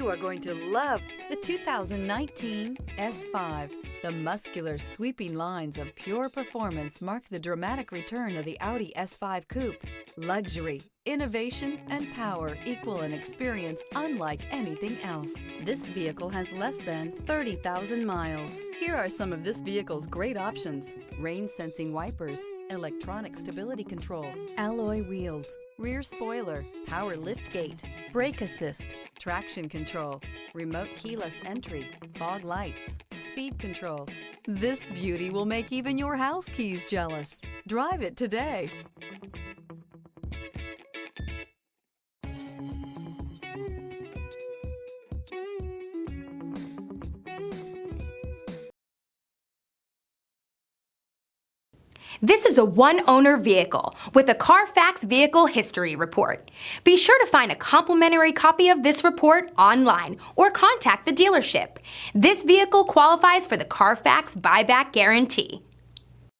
You are going to love the 2019 S5. The muscular, sweeping lines of pure performance mark the dramatic return of the Audi S5 Coupe. Luxury, innovation, and power equal an experience unlike anything else. This vehicle has less than 30,000 miles. Here are some of this vehicle's great options: rain-sensing wipers, electronic stability control, alloy wheels, rear spoiler, power liftgate, brake assist, traction control, remote keyless entry, fog lights, speed control. This beauty will make even your house keys jealous. Drive it today. This is a one-owner vehicle with a CARFAX Vehicle History Report. Be sure to find a complimentary copy of this report online or contact the dealership. This vehicle qualifies for the CARFAX Buyback Guarantee.